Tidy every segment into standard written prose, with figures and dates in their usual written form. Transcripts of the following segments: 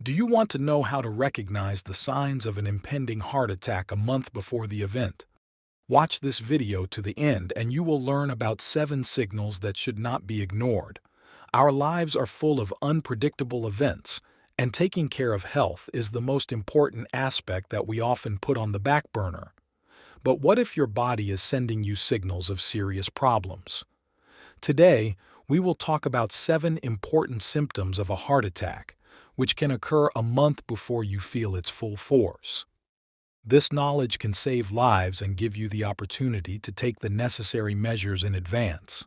Do you want to know how to recognize the signs of an impending heart attack a month before the event? Watch this video to the end and you will learn about 7 signals that should not be ignored. Our lives are full of unpredictable events, and taking care of health is the most important aspect that we often put on the back burner. But what if your body is sending you signals of serious problems? Today, we will talk about 7 important symptoms of a heart attack, which can occur a month before you feel its full force. This knowledge can save lives and give you the opportunity to take the necessary measures in advance.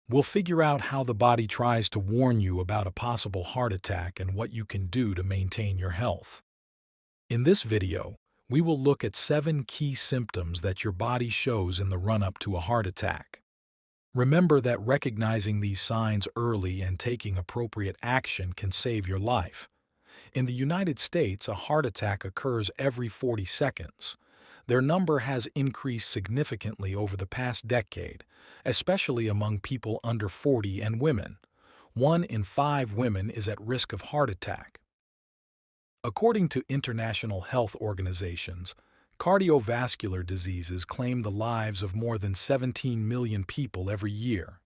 We'll figure out how the body tries to warn you about a possible heart attack and what you can do to maintain your health. In this video, we will look at 7 key symptoms that your body shows in the run-up to a heart attack. Remember that recognizing these signs early and taking appropriate action can save your life. In the United States, a heart attack occurs every 40 seconds. Their number has increased significantly over the past decade, especially among people under 40 and women. 1 in 5 women is at risk of heart attack. According to international health organizations, cardiovascular diseases claim the lives of more than 17 million people every year.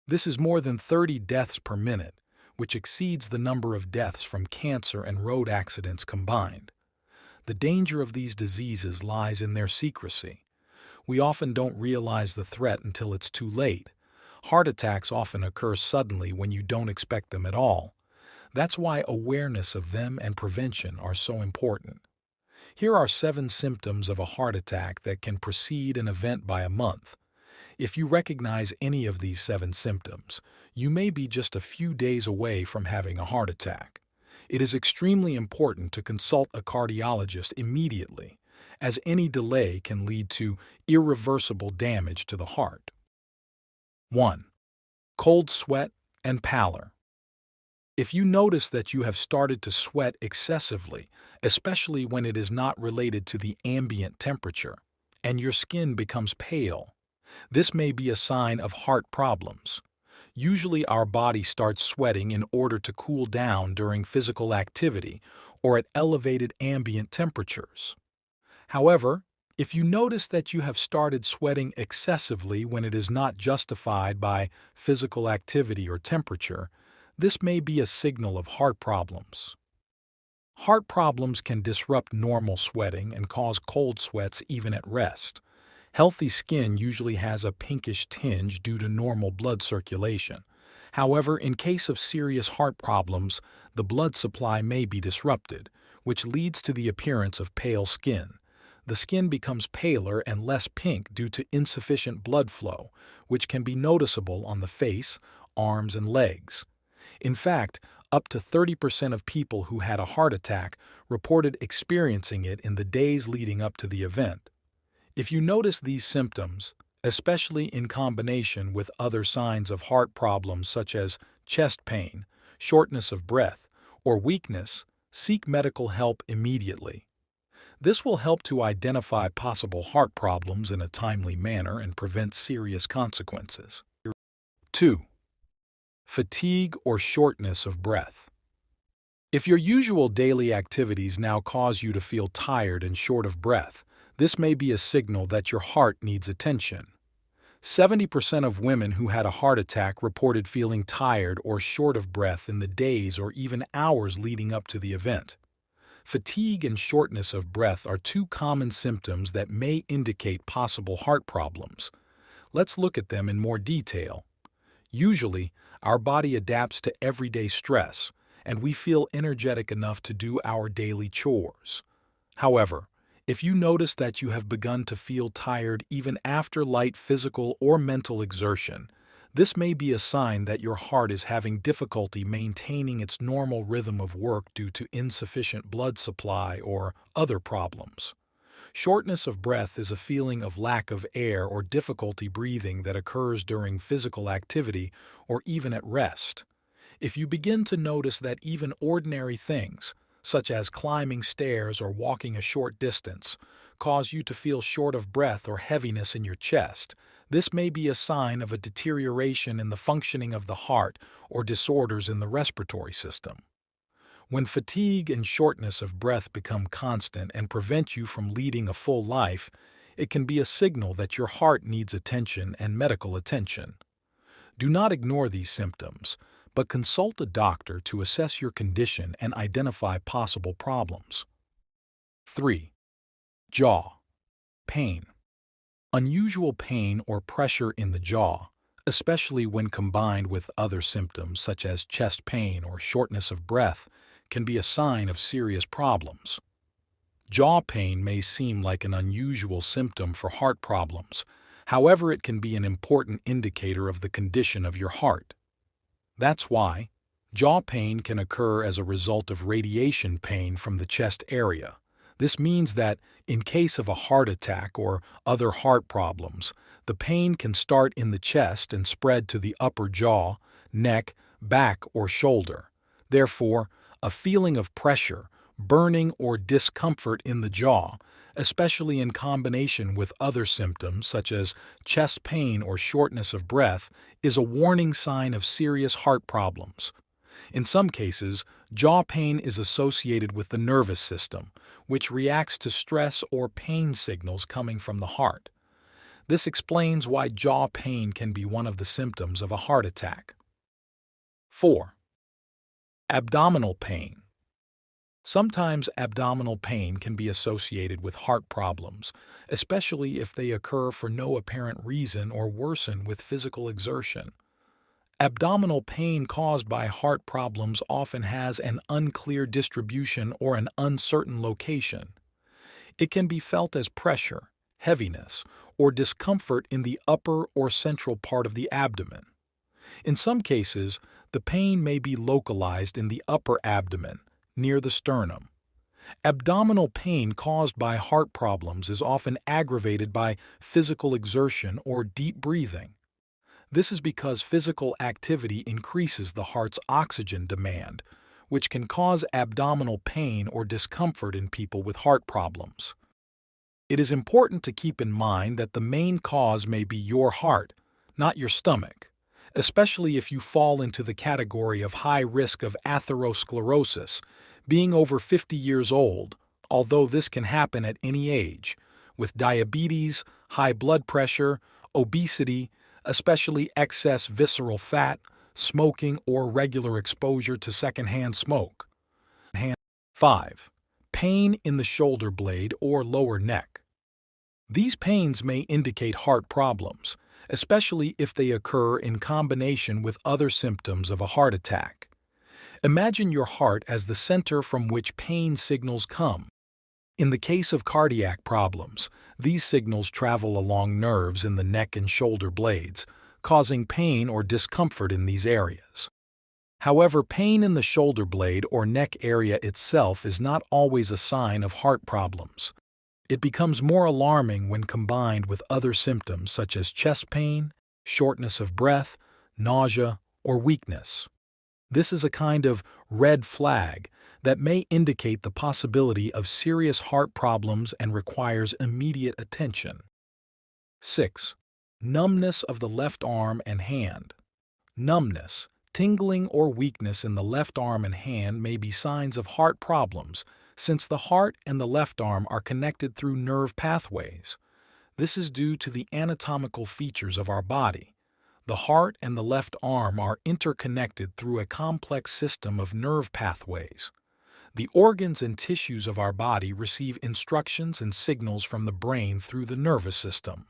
This is more than 30 deaths per minute, which exceeds the number of deaths from cancer and road accidents combined. The danger of these diseases lies in their secrecy. We often don't realize the threat until it's too late. Heart attacks often occur suddenly when you don't expect them at all. That's why awareness of them and prevention are so important. Here are 7 symptoms of a heart attack that can precede an event by a month. If you recognize any of these 7 symptoms, you may be just a few days away from having a heart attack. It is extremely important to consult a cardiologist immediately, as any delay can lead to irreversible damage to the heart. 1. Cold sweat and pallor. If you notice that you have started to sweat excessively, especially when it is not related to the ambient temperature, and your skin becomes pale, this may be a sign of heart problems. Usually our body starts sweating in order to cool down during physical activity or at elevated ambient temperatures. However, if you notice that you have started sweating excessively when it is not justified by physical activity or temperature, this may be a signal of heart problems. Heart problems can disrupt normal sweating and cause cold sweats even at rest. Healthy skin usually has a pinkish tinge due to normal blood circulation. However, in case of serious heart problems, the blood supply may be disrupted, which leads to the appearance of pale skin. The skin becomes paler and less pink due to insufficient blood flow, which can be noticeable on the face, arms, and legs. In fact, up to 30% of people who had a heart attack reported experiencing it in the days leading up to the event. If you notice these symptoms, especially in combination with other signs of heart problems such as chest pain, shortness of breath, or weakness, seek medical help immediately. This will help to identify possible heart problems in a timely manner and prevent serious consequences. 2. Fatigue or shortness of breath. If your usual daily activities now cause you to feel tired and short of breath, this may be a signal that your heart needs attention. 70% of women who had a heart attack reported feeling tired or short of breath in the days or even hours leading up to the event. Fatigue and shortness of breath are 2 common symptoms that may indicate possible heart problems. Let's look at them in more detail. Usually, our body adapts to everyday stress, and we feel energetic enough to do our daily chores. However, if you notice that you have begun to feel tired even after light physical or mental exertion, this may be a sign that your heart is having difficulty maintaining its normal rhythm of work due to insufficient blood supply or other problems. Shortness of breath is a feeling of lack of air or difficulty breathing that occurs during physical activity or even at rest. If you begin to notice that even ordinary things, such as climbing stairs or walking a short distance, cause you to feel short of breath or heaviness in your chest, this may be a sign of a deterioration in the functioning of the heart or disorders in the respiratory system. When fatigue and shortness of breath become constant and prevent you from leading a full life, it can be a signal that your heart needs attention and medical attention. Do not ignore these symptoms, but consult a doctor to assess your condition and identify possible problems. 3. Jaw pain. Unusual pain or pressure in the jaw, especially when combined with other symptoms such as chest pain or shortness of breath, can be a sign of serious problems. Jaw pain may seem like an unusual symptom for heart problems. However, it can be an important indicator of the condition of your heart. That's why jaw pain can occur as a result of radiation pain from the chest area. This means that, in case of a heart attack or other heart problems, the pain can start in the chest and spread to the upper jaw, neck, back, or shoulder. Therefore, a feeling of pressure, burning, or discomfort in the jaw, especially in combination with other symptoms such as chest pain or shortness of breath, is a warning sign of serious heart problems. In some cases, jaw pain is associated with the nervous system, which reacts to stress or pain signals coming from the heart. This explains why jaw pain can be one of the symptoms of a heart attack. 4. Abdominal pain. Sometimes abdominal pain can be associated with heart problems, especially if they occur for no apparent reason or worsen with physical exertion. Abdominal pain caused by heart problems often has an unclear distribution or an uncertain location. It can be felt as pressure, heaviness, or discomfort in the upper or central part of the abdomen. In some cases, the pain may be localized in the upper abdomen, near the sternum. Abdominal pain caused by heart problems is often aggravated by physical exertion or deep breathing. This is because physical activity increases the heart's oxygen demand, which can cause abdominal pain or discomfort in people with heart problems. It is important to keep in mind that the main cause may be your heart, not your stomach, especially if you fall into the category of high risk of atherosclerosis, being over 50 years old, although this can happen at any age, with diabetes, high blood pressure, obesity, especially excess visceral fat, smoking, or regular exposure to secondhand smoke. 5. Pain in the shoulder blade or lower neck. These pains may indicate heart problems, especially if they occur in combination with other symptoms of a heart attack. Imagine your heart as the center from which pain signals come. In the case of cardiac problems, these signals travel along nerves in the neck and shoulder blades, causing pain or discomfort in these areas. However, pain in the shoulder blade or neck area itself is not always a sign of heart problems. It becomes more alarming when combined with other symptoms such as chest pain, shortness of breath, nausea, or weakness. This is a kind of red flag that may indicate the possibility of serious heart problems and requires immediate attention. 6. Numbness of the left arm and hand. Numbness, tingling, or weakness in the left arm and hand may be signs of heart problems, since the heart and the left arm are connected through nerve pathways. This is due to the anatomical features of our body. The heart and the left arm are interconnected through a complex system of nerve pathways. The organs and tissues of our body receive instructions and signals from the brain through the nervous system.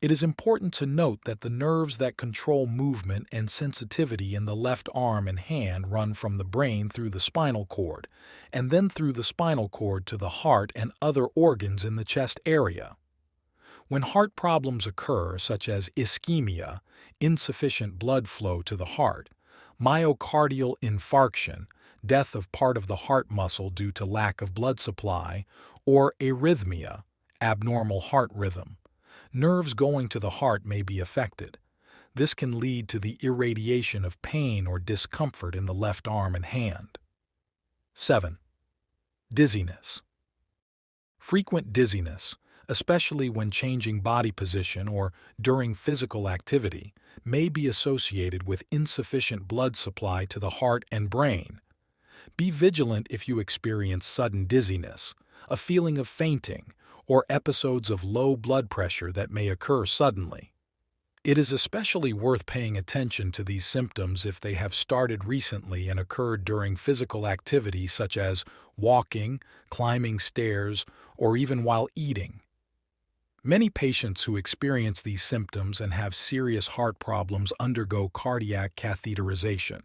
It is important to note that the nerves that control movement and sensitivity in the left arm and hand run from the brain through the spinal cord, and then through the spinal cord to the heart and other organs in the chest area. When heart problems occur, such as ischemia, insufficient blood flow to the heart, myocardial infarction, death of part of the heart muscle due to lack of blood supply, or arrhythmia, abnormal heart rhythm, nerves going to the heart may be affected. This can lead to the irradiation of pain or discomfort in the left arm and hand. 7. Dizziness. Frequent dizziness, especially when changing body position or during physical activity, may be associated with insufficient blood supply to the heart and brain. Be vigilant if you experience sudden dizziness, a feeling of fainting, or episodes of low blood pressure that may occur suddenly. It is especially worth paying attention to these symptoms if they have started recently and occurred during physical activity such as walking, climbing stairs, or even while eating. Many patients who experience these symptoms and have serious heart problems undergo cardiac catheterization.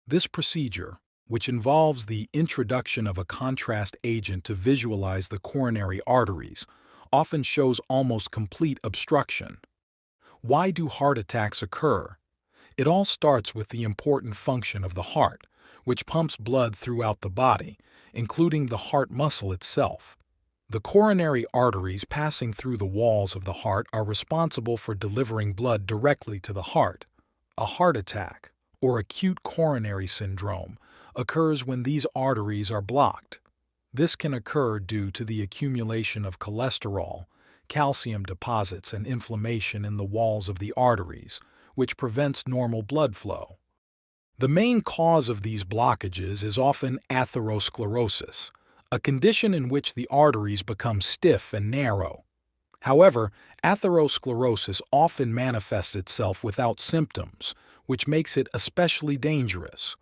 This procedure, which involves the introduction of a contrast agent to visualize the coronary arteries, often shows almost complete obstruction. Why do heart attacks occur? It all starts with the important function of the heart, which pumps blood throughout the body, including the heart muscle itself. The coronary arteries passing through the walls of the heart are responsible for delivering blood directly to the heart. A heart attack, or acute coronary syndrome, occurs when these arteries are blocked. This can occur due to the accumulation of cholesterol, calcium deposits, and inflammation in the walls of the arteries, which prevents normal blood flow. The main cause of these blockages is often atherosclerosis, a condition in which the arteries become stiff and narrow. However, atherosclerosis often manifests itself without symptoms, which makes it especially dangerous.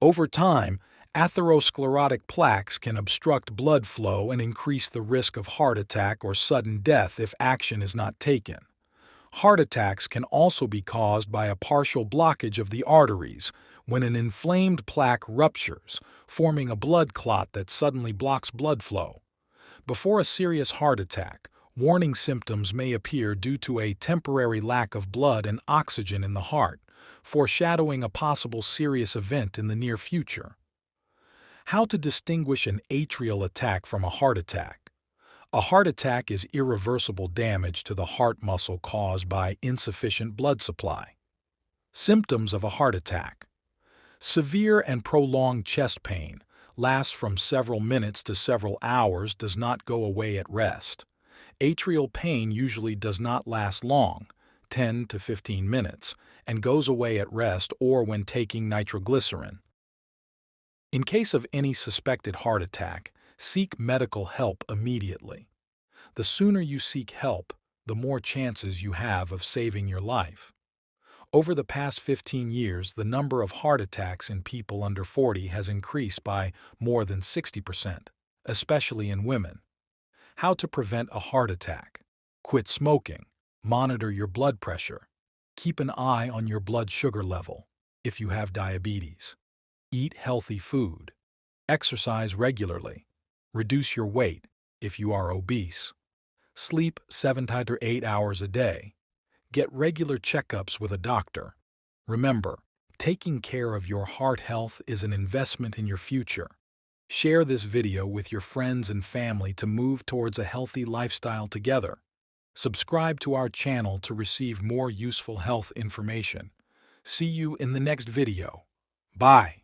Over time, atherosclerotic plaques can obstruct blood flow and increase the risk of heart attack or sudden death if action is not taken. Heart attacks can also be caused by a partial blockage of the arteries when an inflamed plaque ruptures, forming a blood clot that suddenly blocks blood flow. Before a serious heart attack, warning symptoms may appear due to a temporary lack of blood and oxygen in the heart, foreshadowing a possible serious event in the near future. How to distinguish an atrial attack from a heart attack? A heart attack is irreversible damage to the heart muscle caused by insufficient blood supply. Symptoms of a heart attack. Severe and prolonged chest pain lasts from several minutes to several hours, does not go away at rest. Atrial pain usually does not last long, 10 to 15 minutes, and goes away at rest or when taking nitroglycerin. In case of any suspected heart attack, seek medical help immediately. The sooner you seek help, the more chances you have of saving your life. Over the past 15 years, the number of heart attacks in people under 40 has increased by more than 60%, especially in women. How to prevent a heart attack? Quit smoking. Monitor your blood pressure. Keep an eye on your blood sugar level if you have diabetes. Eat healthy food. Exercise regularly. Reduce your weight if you are obese. Sleep 7 to 8 hours a day. Get regular checkups with a doctor. Remember, taking care of your heart health is an investment in your future. Share this video with your friends and family to move towards a healthy lifestyle together. Subscribe to our channel to receive more useful health information. See you in the next video. Bye.